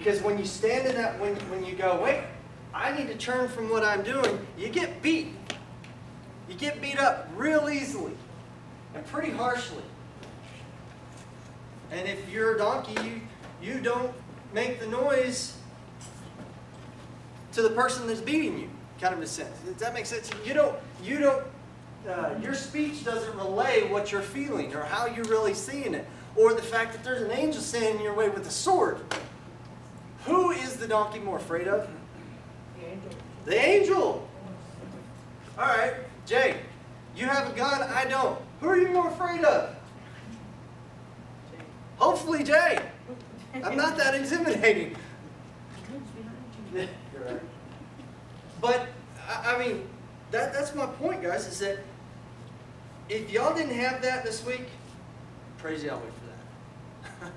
Because when you stand in that, when you go, wait, I need to turn from what I'm doing, you get beat. You get beat up real easily and pretty harshly. And if you're a donkey, you don't make the noise to the person that's beating you, kind of a sense. Does that make sense? Your speech doesn't relay what you're feeling or how you're really seeing it, or the fact that there's an angel standing in your way with a sword. Who is the donkey more afraid of? The angel. The angel. All right, Jay, you have a gun, I don't. Who are you more afraid of? Hopefully Jay. I'm not that intimidating. But, I mean, that's my point, guys, is that if y'all didn't have that this week, praise Yahweh for that.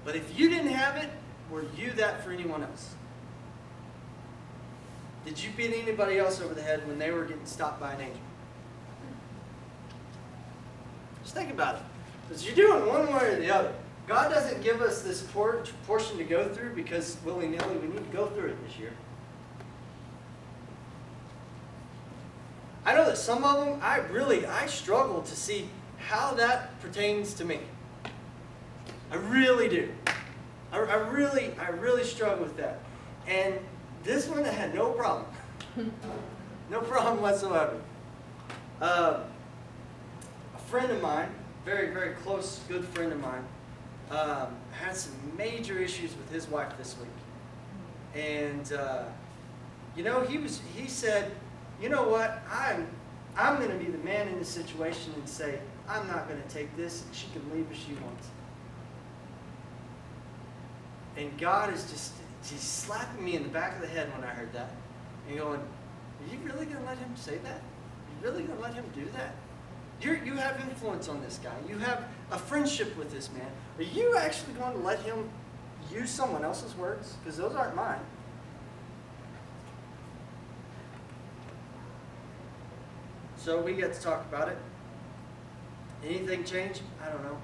But if you didn't have it, were you that for anyone else? Did you beat anybody else over the head when they were getting stopped by an angel? Just think about it. Because you're doing one way or the other. God doesn't give us this portion to go through because willy-nilly we need to go through it this year. I know that some of them, I struggle to see how that pertains to me. I really do. I really struggle with that. And this one I had no problem. No problem whatsoever. A friend of mine, very, very close, good friend of mine, had some major issues with his wife this week. And, he said, you know what, I'm going to be the man in this situation and say, I'm not going to take this, and she can leave if she wants. And God is just slapping me in the back of the head when I heard that. And going, are you really going to let him say that? Are you really going to let him do that? You have influence on this guy. You have a friendship with this man. Are you actually going to let him use someone else's words? Because those aren't mine. So we get to talk about it. Anything change? I don't know.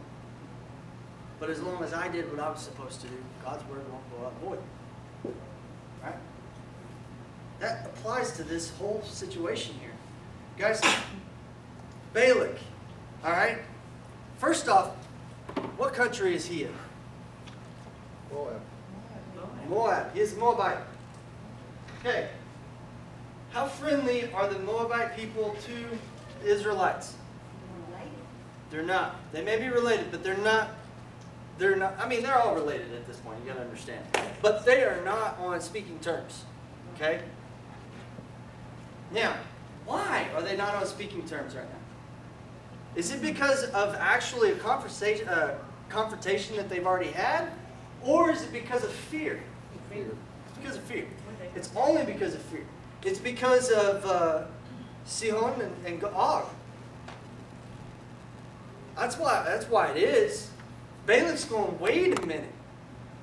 But as long as I did what I was supposed to do, God's word won't go out void. Right? That applies to this whole situation here. Guys, Balak, all right? First off, what country is he in? Moab. Moab. He is Moabite. Okay. How friendly are the Moabite people to the Israelites? They're not. They may be related, but they're not. I mean, they're all related at this point. You got to understand. But they are not on speaking terms. Okay? Now, why are they not on speaking terms right now? Is it because of actually a confrontation that they've already had? Or is it because of fear? Fear. It's because of fear. It's only because of fear. It's because of Sihon and Og. That's why it is. Balak's going, wait a minute.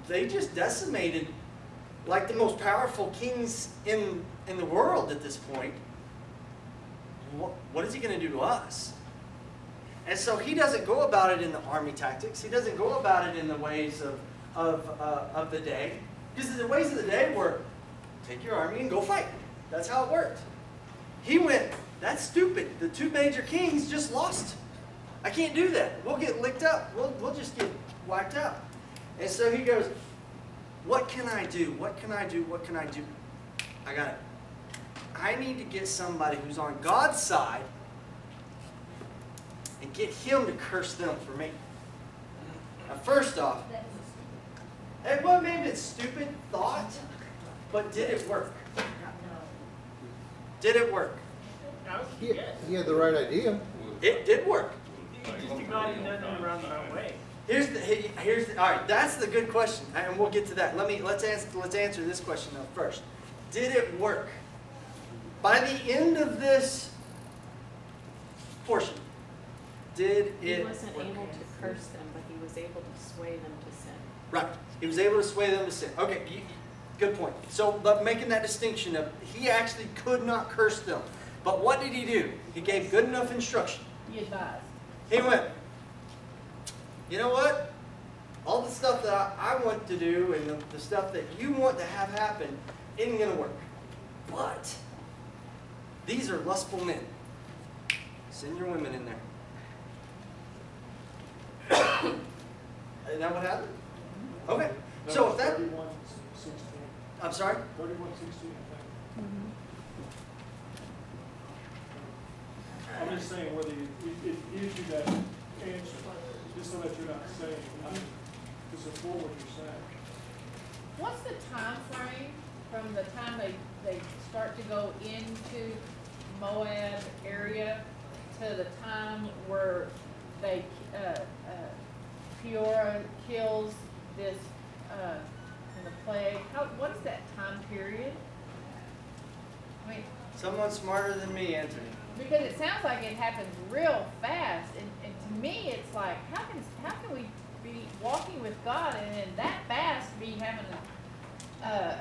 They just decimated like the most powerful kings in the world at this point. What is he going to do to us? And so he doesn't go about it in the army tactics. He doesn't go about it in the ways of the day. Because the ways of the day were, take your army and go fight. That's how it worked. He went, that's stupid. The two major kings just lost. I can't do that. We'll get licked up. We'll just get wiped out. And so he goes, what can I do? What can I do? What can I do? I got it. I need to get somebody who's on God's side and get him to curse them for me. Now, first off, well, maybe it's a stupid thought, but did it work? Did it work? He had the right idea. It did work. Just God didn't know them around that way. All right, that's the good question, and we'll get to that. Let's answer this question though first. Did it work? By the end of this portion, did it work? He wasn't able to curse them, but he was able to sway them to sin. Right. He was able to sway them to sin. Okay, good point. So, but making that distinction of he actually could not curse them. But what did he do? He gave good enough instruction. He advised. He went, you know what? all the stuff that I want to do and the stuff that you want to have happen isn't going to work. But these are lustful men. Send your women in there. Isn't that what happened? Okay. So if that... 31:16. I'm sorry? 31:16, I think. I'm just saying whether it gives you that answer, just so that you're not saying, to support what you're saying. What's the time frame from the time they start to go into Moab area to the time where they, Peora kills this, in the plague? What is that time period? I mean, Someone smarter than me, Anthony. because it sounds like it happens real fast, and to me, it's like, how can we be walking with God and then that fast be having a,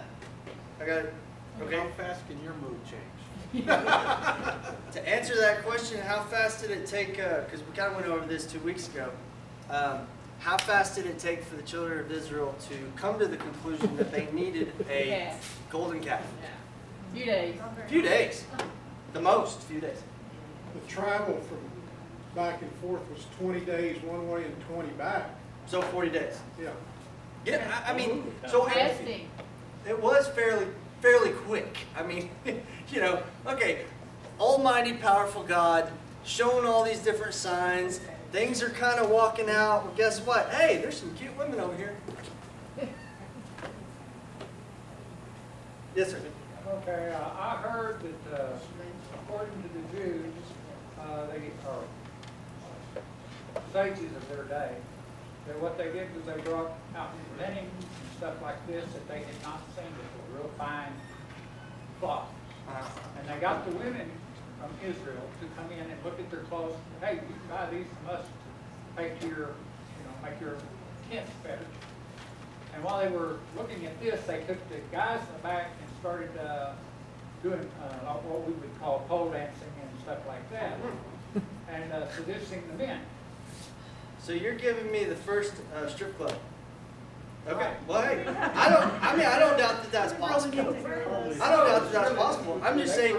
I got it. Okay. How fast can your mood change? To answer that question, how fast did it take, because we kind of went over this 2 weeks ago, how fast did it take for the children of Israel to come to the conclusion that they needed a Calf. golden calf? few days? A few days. The most, few days. The travel from back and forth was 20 days one way and 20 back. So 40 days. Yeah. Yeah, I mean, so Testing. it was fairly quick. I mean, you know, okay, almighty, powerful God, showing all these different signs. Things are kind of walking out. Well, guess what? Hey, there's some cute women over here. Yes, sir. Okay, I heard that according to the Jews, they are sages of their day, that what they did was they brought out linens and stuff like this that they had not seen before, real fine cloth. And they got the women from Israel to come in and look at their clothes. Hey, you can buy these from us to make your, make your tents better. And while they were looking at this, they took the guys in the back and started doing what we would call pole dancing and stuff like that, and seducing the men. So you're giving me the first strip club. Okay. Well, hey, I don't doubt that that's possible. I don't doubt that that's possible. I'm just saying.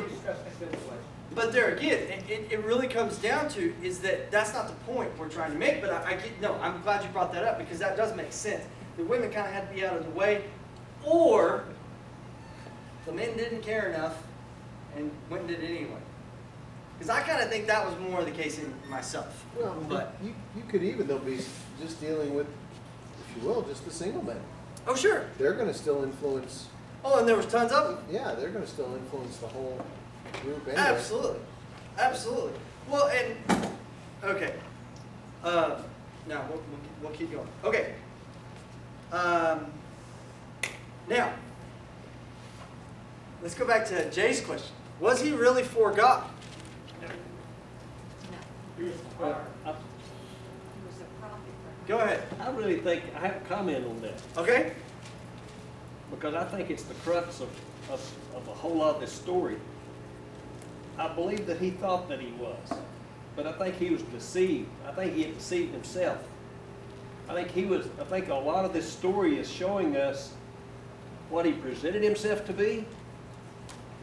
But there again, it really comes down to is that that's not the point we're trying to make. But I'm glad you brought that up because that does make sense. The women kind of had to be out of the way, or the men didn't care enough and went and did it anyway. Because I kind of think that was more the case in myself. Well, but you could even, though, be just dealing with, if you will, just the single men. oh sure. They're going to still influence, Oh, and there was tons of them. yeah, they're going to still influence the whole group anyway. Absolutely. Absolutely. Well, and, okay. Now, we'll keep going. Okay. Now, let's go back to Jay's question. Was he really for God? Go ahead. I really think, I have a comment on that, Okay? because I think it's the crux of a whole lot of this story. I believe that he thought that he was, but I think he was deceived. I think he had deceived himself. I think a lot of this story is showing us what he presented himself to be,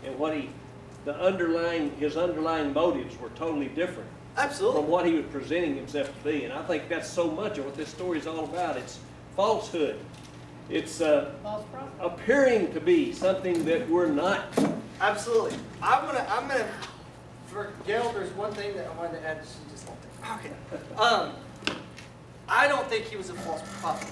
and what his underlying motives were totally different Absolutely. from what he was presenting himself to be. And I think that's so much of what this story is all about. It's falsehood. It's False prophet. appearing to be something that we're not. Absolutely. I'm gonna, for Gail, there's one thing that I wanted to add. Just okay. I don't think he was a false prophet.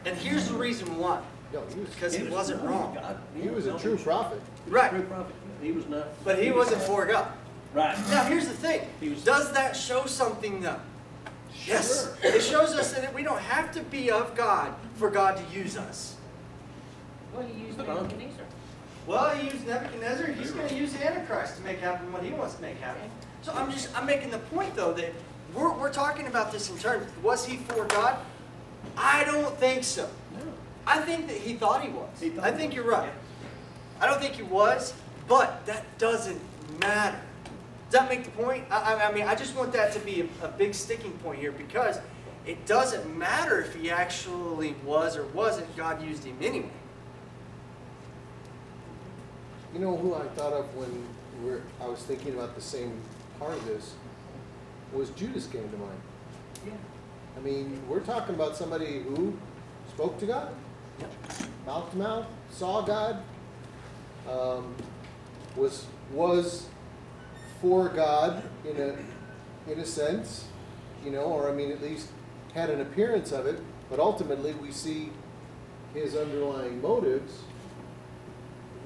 And here's the reason why. No, Because he wasn't wrong. he was a true prophet. Right. True prophet. He was not. But he wasn't for God. Right. Now, here's the thing. Does that show something, though? Yes. It shows us that we don't have to be of God for God to use us. Well, he used Nebuchadnezzar. Well, he used Nebuchadnezzar. He's going to use the Antichrist to make happen what he wants to make happen. So I'm making the point, though, that we're talking about this in terms, was he for God? I don't think so. No. I think that he thought he was. He thought I he think was. you're right. I don't think he was, but that doesn't matter. Does that make the point? I mean, I just want that to be a big sticking point here, because it doesn't matter if he actually was or wasn't, God used him anyway. You know who I thought of when I was thinking about the same part of this was Judas came to mind. Yeah. I mean, we're talking about somebody who spoke to God, mouth to mouth, saw God, was for God in a sense, you know, or I mean at least had an appearance of it, but ultimately we see his underlying motives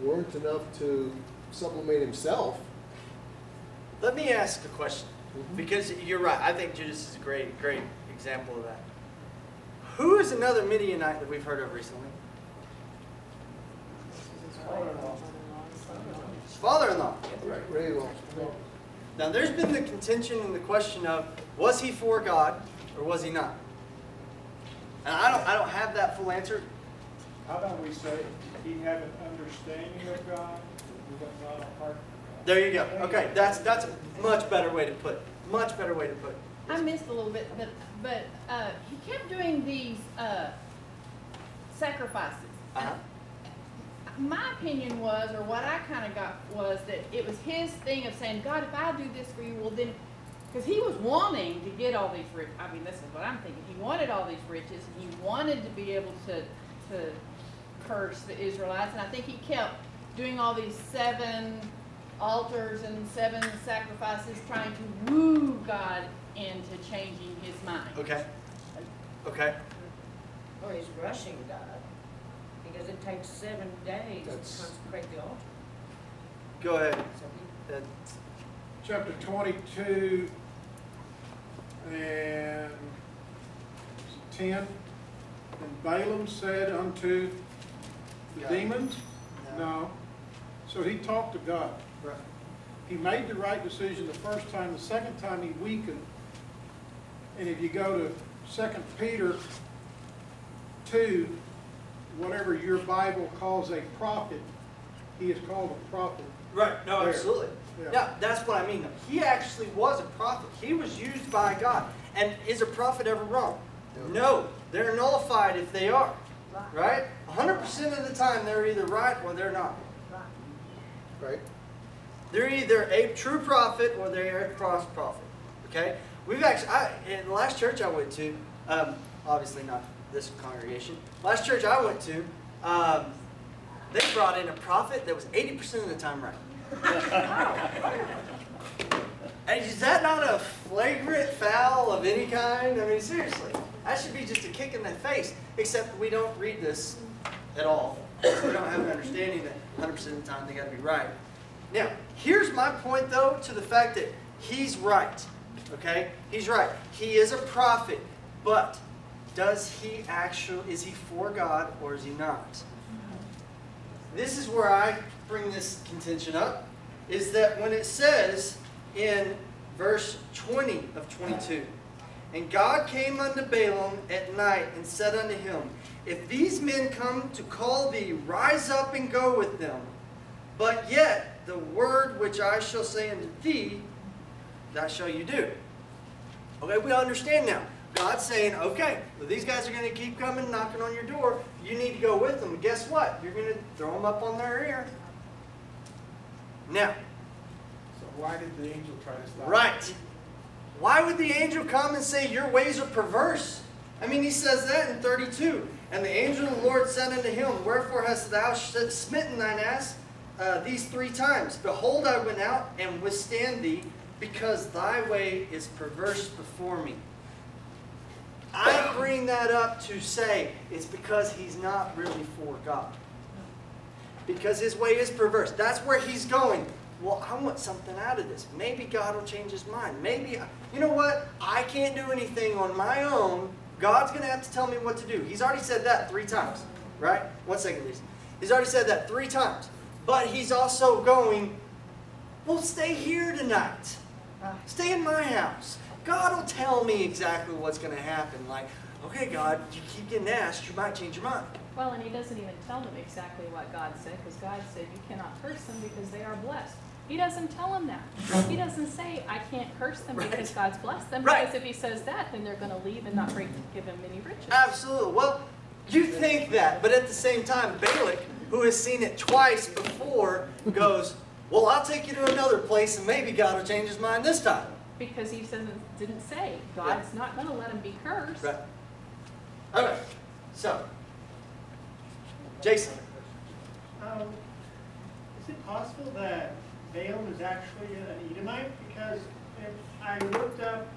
weren't enough to sublimate himself. Let me ask a question, because you're right. I think Judas is a great example of that. Who is another Midianite that we've heard of recently? His father-in-law. Right, very well. Now, there's been the contention and the question of, was he for God or was he not? And I don't have that full answer. How about we say he had an understanding of God, but not a heart? There you go. Okay, that's a much better way to put it. Much better way to put it. I missed a little bit, but he kept doing these sacrifices. Uh-huh. My opinion was, or what I kind of got was that it was his thing of saying, God, if I do this for you, well then, because he was wanting to get all these riches. I mean, this is what I'm thinking. He wanted all these riches. He wanted to be able to curse the Israelites, and I think he kept doing all these 7 altars and 7 sacrifices, trying to woo God into changing his mind. Okay. Okay. Or he's rushing God, because it takes 7 days That's- to consecrate the altar. Go ahead. So he- That's- Chapter 22 and 10. And Balaam said unto the God. demons, No. no. So he talked to God. Right. He made the right decision the first time. The second time he weakened. And if you go to 2 Peter 2, whatever your Bible calls a prophet, he is called a prophet. Right. No, There. absolutely. Yeah. Yeah, that's what I mean. He actually was a prophet. He was used by God. And is a prophet ever wrong? No. They're nullified if they are. Right? 100% of the time they're either right or they're not. Right? They're either a true prophet or they're a false prophet. Okay? We've actually, in the last church I went to, obviously not this congregation, last church I went to, they brought in a prophet that was 80% of the time right. And is that not a flagrant foul of any kind? I mean, seriously. That should be just a kick in the face, except we don't read this at all. We don't have an understanding that 100% of the time they got to be right. Now, here's my point, though, to the fact that he's right. Okay? He's right. He is a prophet, but is he for God or is he not? This is where I bring this contention up, is that when it says in verse 20 of 22, and God came unto Balaam at night and said unto him, if these men come to call thee, rise up and go with them. But yet the word which I shall say unto thee, that shall you do. Okay, we understand now. God's saying, okay, well, these guys are going to keep coming, knocking on your door. You need to go with them. And guess what? You're going to throw them up on their ear. Now, So why did the angel try to stop him? right. Why would the angel come and say, your ways are perverse? I mean, he says that in 32. And the angel of the Lord said unto him, wherefore hast thou smitten thine ass these 3 times? Behold, I went out and withstand thee, because thy way is perverse before me. I bring that up to say it's because he's not really for God. Because his way is perverse. That's where he's going. Well, I want something out of this. Maybe God will change his mind. Maybe, you know what? I can't do anything on my own. God's going to have to tell me what to do. He's already said that 3 times. Right? 1 second, please. He's already said that 3 times. But he's also going, well, stay here tonight. Stay in my house. God will tell me exactly what's going to happen. Like, okay, God, you keep getting asked, you might change your mind. Well, and he doesn't even tell them exactly what God said, because God said you cannot curse them because they are blessed. He doesn't tell him that. He doesn't say, I can't curse them Right. because God's blessed them. Right. Because if he says that, then they're going to leave and not give him any riches. Absolutely. Well, you think that, but at the same time, Balak, who has seen it twice before, goes, well, I'll take you to another place and maybe God will change his mind this time. Because he didn't say, God's not going to let him be cursed. Right. Okay. So, Jason. Is it possible that Balaam is actually an Edomite? Because if I looked up,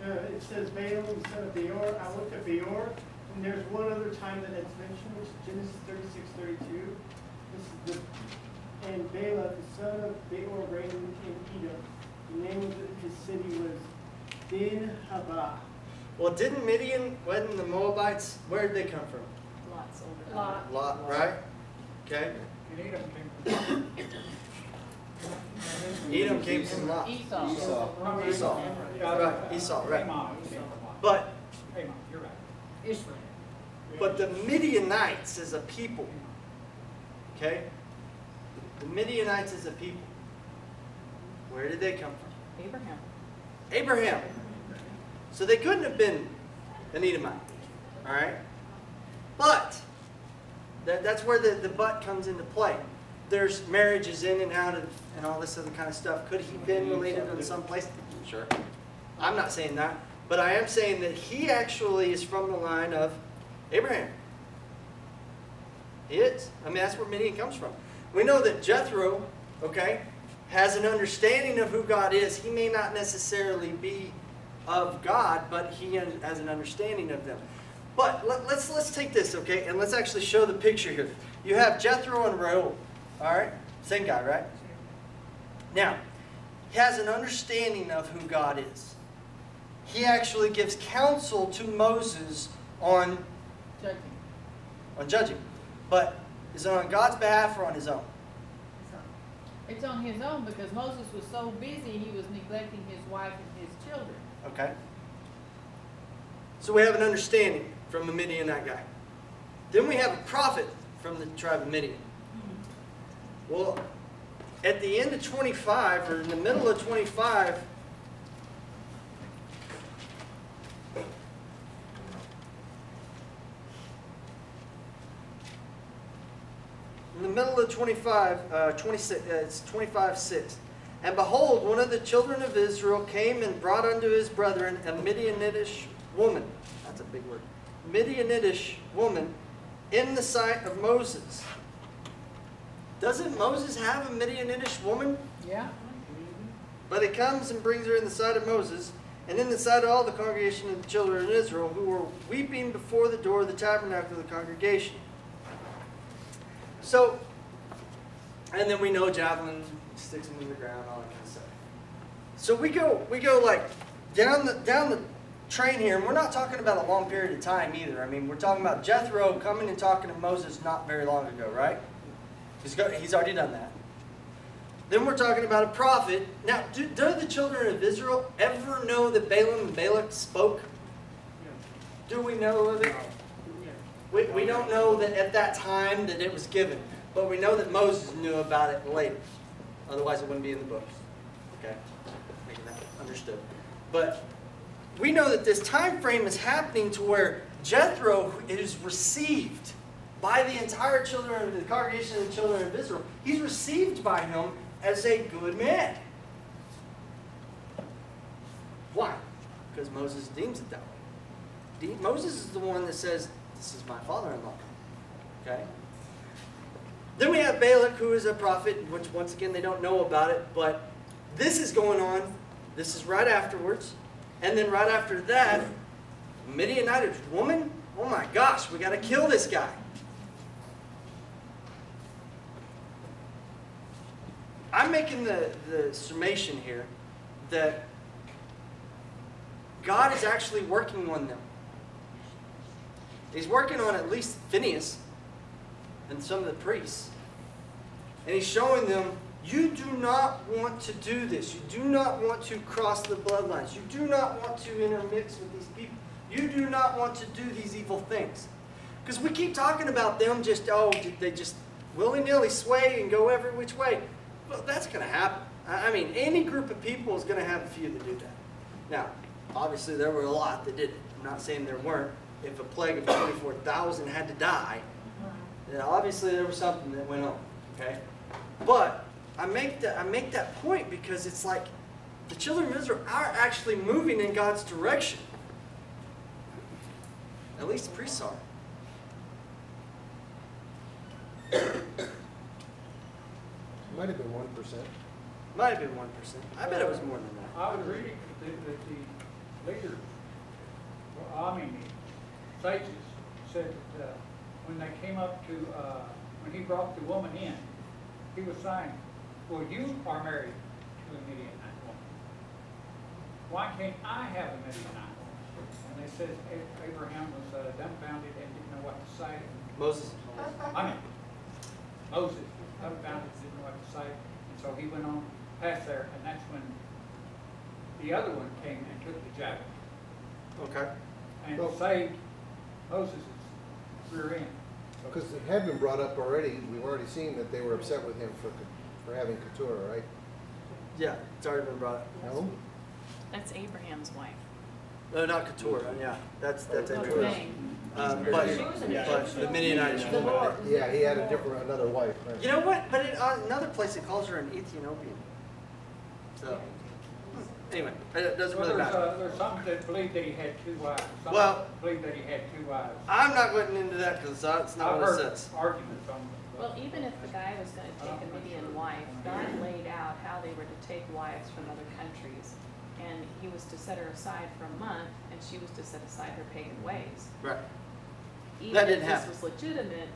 it says Balaam, the son of Beor. I looked at Beor, and there's one other time that it's mentioned, which is Genesis 36:32. This is and Bala, the son of Beor, reigned in Edom. The name of his city was Din-Habah. Well, didn't Midian, when the Moabites, where did they come from? Lot's older. Lot, right? Okay. And Edom came from Edom came from Lot. Esau. Esau. Right, Esau, right. Tamar, who came from Lot. But Tamar, you're right. Israel. But the Midianites as a people, okay? The Midianites as a people, where did they come from? Abraham. Abraham. So they couldn't have been an Edomite, all right? But that's where the but comes into play. There's marriages in and out of and all this other kind of stuff. Could he been related in some place? Sure. I'm not saying that, but I am saying that he actually is from the line of Abraham. He is. I mean, that's where Midian comes from. We know that Jethro, okay, has an understanding of who God is. He may not necessarily be of God, but he has an understanding of them. But let's take this, okay, and let's actually show the picture here. You have Jethro and Reuel, all right? Same guy, right? Now, he has an understanding of who God is. He actually gives counsel to Moses on judging. But is it on God's behalf or on his own? It's on his own because Moses was so busy he was neglecting his wife and his children. Okay. So we have an understanding from a Midianite guy. Then we have a prophet from the tribe of Midian. Well, at the end of 25, or in the middle of 25, in the middle of 26, it's 25:6. And behold, one of the children of Israel came and brought unto his brethren a Midianitish woman. That's a big word. Midianitish woman in the sight of Moses. Doesn't Moses have a Midianitish woman? Yeah. But he comes and brings her in the sight of Moses, and in the sight of all the congregation of the children of Israel, who were weeping before the door of the tabernacle of the congregation. So, and then we know javelin sticks them in the ground, all that kind of stuff. So we go like down the train here, and we're not talking about a long period of time either. I mean, we're talking about Jethro coming and talking to Moses not very long ago, right? He's already done that. Then we're talking about a prophet. Now, do the children of Israel ever know that Balaam and Balak spoke? Do we know of it? We don't know that at that time that it was given, but we know that Moses knew about it later. Otherwise, it wouldn't be in the books. Okay, making that understood. But we know that this time frame is happening to where Jethro is received by the entire children of the congregation of the children of Israel. He's received by him as a good man. Why? Because Moses deems it that way. Moses is the one that says, this is my father-in-law. Okay? Then we have Balak, who is a prophet, which once again they don't know about it, but this is going on. This is right afterwards. And then right after that, Midianite woman, oh my gosh, we got to kill this guy. I'm making the summation here that God is actually working on them. He's working on at least Phinehas and some of the priests. And he's showing them, you do not want to do this. You do not want to cross the bloodlines. You do not want to intermix with these people. You do not want to do these evil things. Because we keep talking about them they just willy-nilly sway and go every which way. Well, that's going to happen. I mean, any group of people is going to have a few that do that. Now, obviously, there were a lot that did it. I'm not saying there weren't. If a plague of 24,000 had to die, then obviously there was something that went on. Okay, but I make that point because it's like the children of Israel are actually moving in God's direction. At least the priests are. Might have been 1%. Might have been 1%. I bet it was more than that. I was reading that the leaders, well, I mean, the sages said that when they came up to, when he brought the woman in, he was saying, well, you are married to a Midianite woman. Why can't I have a Midianite woman? And they said Abraham was dumbfounded and didn't know what to say. Moses. Moses was dumbfounded, didn't know what to say. And so he went on past there, and that's when the other one came and took the javelin. Okay. And Well, saved Moses' rear end. Because it had been brought up already, we've already seen that they were upset with him for having Keturah, right? Yeah, it's already been brought up. No? That's Abraham's wife. No, not Keturah. Yeah, that's Her Abraham. name. But the Midianites. The Lord. Yeah, he had another wife. Right? You know what? But in another place it calls her an Ethiopian. So anyway, it doesn't really matter. There's some that believe that he had two wives. Some Well, believe that he had two wives. I'm not getting into that because that's not I've what it heard says. arguments on Well, even if the guy was going to take a Midian wife, God laid out how they were to take wives from other countries. And he was to set her aside for a month, and she was to set aside her pagan ways. Right. Even That if didn't this happen. was legitimate,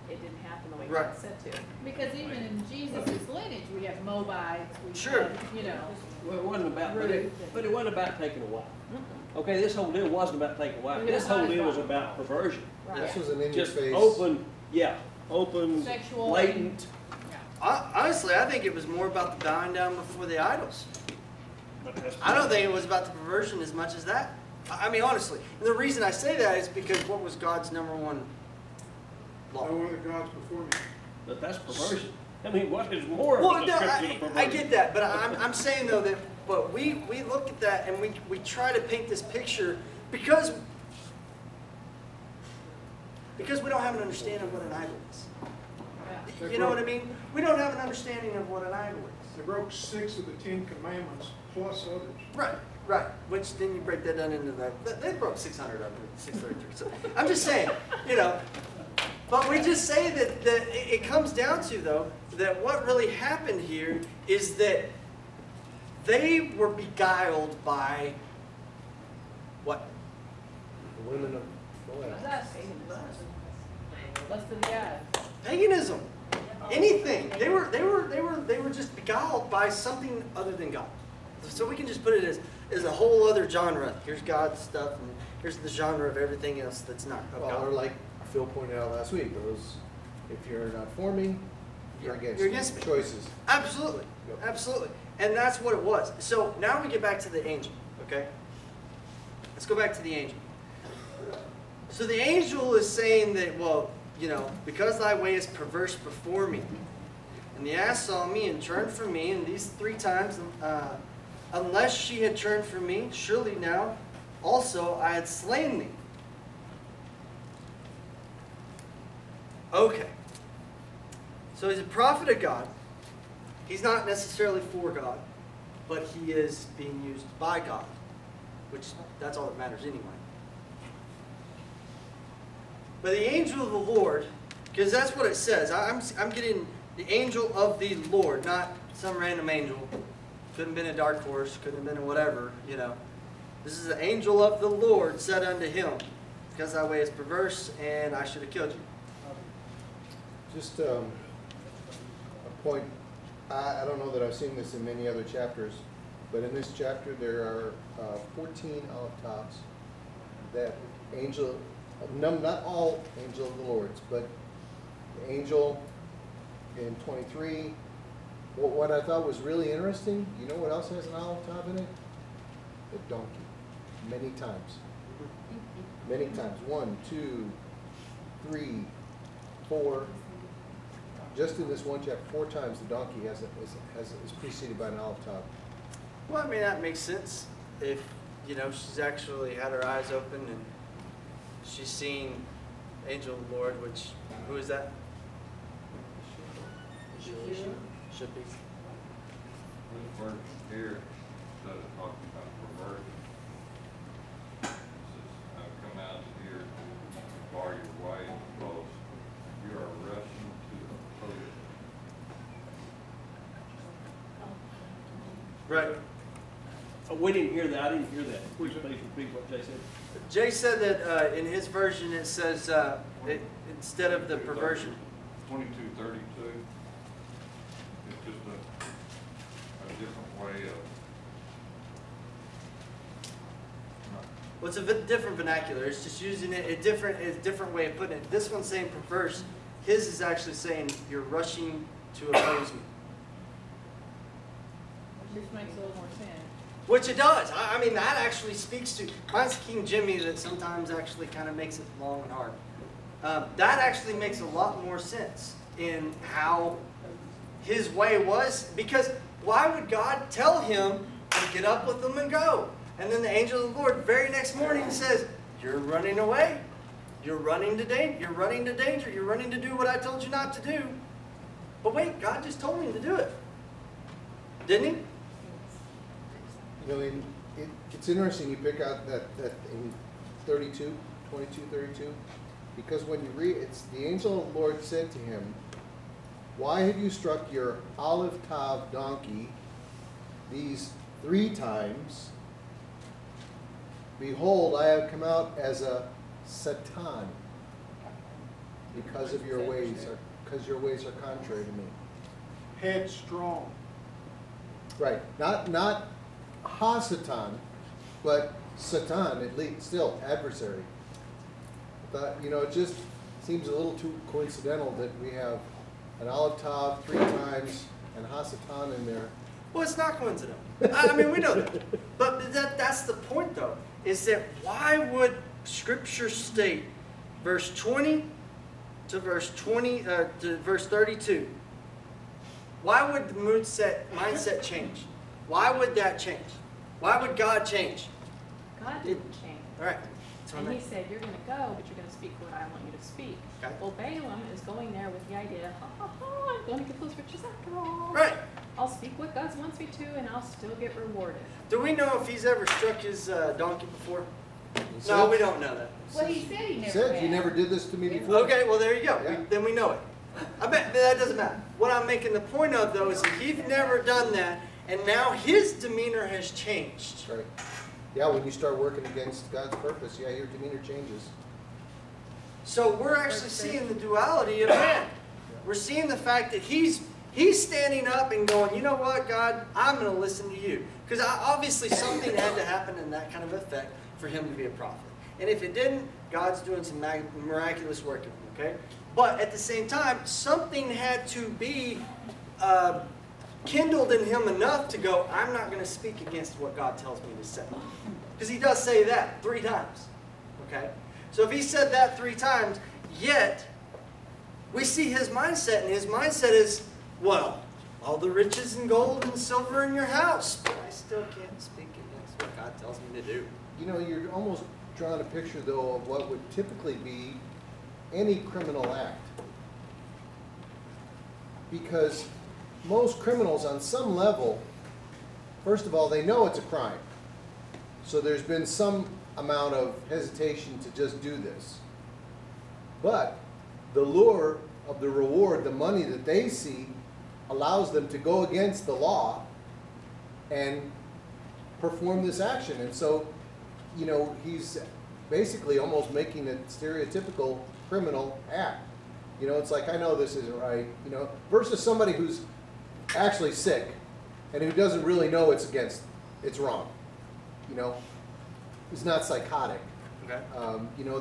it didn't happen the way Right. God said to. Because even in Jesus' lineage, we have Moabites, we Sure. have, you know. Well, it wasn't about, but it wasn't about taking a wife. Okay, this whole deal wasn't about taking a wife. Yeah. This whole deal was about perversion. Right. This was an in your Just face. open, Sexual. blatant. Honestly, I think it was more about the bowing down before the idols. But that's- I don't think it was about the perversion as much as that. I mean, honestly. And the reason I say that is because what was God's number one law? No other gods before me. But that's perversion. I mean, what is more Well, of a no, description of perversion? I get that, but I'm saying though that, but we look at that and we try to paint this picture because we don't have an understanding of what an idol is. Yeah. You know what I mean? We don't have an understanding of what an idol is. They broke 6 of the 10 commandments, plus others. Right. Which then you break that down into that. They broke 600 of it, 633. So I'm just saying, you know. But we just say that it comes down to, though, that what really happened here is that they were beguiled by what? The women of Moab. Less than the eyes. Paganism. Anything. They were just beguiled by something other than God. So we can just put it as a whole other genre. Here's God's stuff, and here's the genre of everything else that's not of Well, or God. like Phil pointed out last week, those, if you're not for me, you're against You're against me. Choices. Absolutely. Yep. Absolutely. And that's what it was. So now we get back to the angel, okay? Let's go back to the angel. So the angel is saying that, well, you know, because thy way is perverse before me, and the ass saw me and turned from me, and these 3 times, unless she had turned from me, surely now also I had slain thee. Okay. So he's a prophet of God. He's not necessarily for God, but he is being used by God, which that's all that matters anyway. But the angel of the Lord, because that's what it says. I'm getting the angel of the Lord, not some random angel. Couldn't have been a dark horse, couldn't have been a whatever, you know. This is the angel of the Lord said unto him, because thy way is perverse, and I should have killed you. Just a point, I don't know that I've seen this in many other chapters, but in this chapter there are 14 olive tops that angel, not all angel of the Lord's, but the angel in 23. What I thought was really interesting, you know what else has an olive top in it? The donkey. Many times. Many times. 1, 2, 3, 4. just in this one chapter, 4 times the donkey is preceded by an olive top. Well, I mean, that makes sense. If, she's actually had her eyes open and she's seen angel of the Lord, who is that? Should be. This verse here, instead of talking about perversion, it says, come out here to bar your way because you are rushing to oppose it. Right. We didn't hear that. I didn't hear that. Please repeat what Jay said. Jay said that in his version it says instead of the perversion. 2232. It's just a different way of. Well, it's a different vernacular. It's just using it a different way of putting it. This one's saying perverse. His is actually saying you're rushing to oppose me. Which makes a little more sense. Which it does. I mean, that actually speaks to, mine's King Jimmy that sometimes actually kind of makes it long and hard. That actually makes a lot more sense in how his way was, because why would God tell him to get up with them and go? And then the angel of the Lord very next morning says, you're running away. You're running to danger. You're running to danger. You're running to do what I told you not to do. But wait, God just told him to do it. Didn't he? It's interesting you pick out that in 22, 32, because when you read, it's the angel of the Lord said to him, why have you struck your olive tav donkey these 3 times? Behold, I have come out as a Satan because of your ways, because your ways are contrary to me. Headstrong. Right, not Ha-Satan, but Satan, at least, still adversary. But, it just seems a little too coincidental that we have an olive tav 3 times and Ha-Satan in there. Well, it's not coincidental. I mean, we know that. But that's the point, though, is that why would Scripture state verse 20 to verse 32? Why would the mindset change? Why would that change? Why would God change? God didn't change. All right. And he said, you're going to go, but you're going to speak what I want you to speak. Okay. Well, Balaam is going there with the idea, I'm going to get those riches after all. Right. I'll speak what God wants me to, and I'll still get rewarded. Do we know if he's ever struck his donkey before? He No, said- we don't know that. Well, he said he He never said, had. you never did this to me before. Okay, well, there you go. Yeah. Then we know it. I bet that doesn't matter. What I'm making the point of, though, is that he's never done that, and now his demeanor has changed. Right. Yeah, when you start working against God's purpose, yeah, your demeanor changes. So we're actually seeing the duality of man. We're seeing the fact that he's standing up and going, you know what, God, I'm going to listen to you. Because obviously something had to happen in that kind of effect for him to be a prophet. And if it didn't, God's doing some miraculous work in him, okay? But at the same time, something had to be kindled in him enough to go, I'm not going to speak against what God tells me to say. Because he does say that 3 times, okay? So if he said that 3 times, yet we see his mindset, and his mindset is, well, all the riches and gold and silver in your house, but I still can't speak against what God tells me to do. You're almost drawing a picture, though, of what would typically be any criminal act. Because most criminals, on some level, first of all, they know it's a crime. So there's been some amount of hesitation to just do this. But the lure of the reward, the money that they see, allows them to go against the law and perform this action. And so, he's basically almost making a stereotypical criminal act. It's like, I know this isn't right, versus somebody who's actually sick and who doesn't really know it's wrong. He's not psychotic. Okay.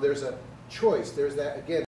There's a choice. There's that, again,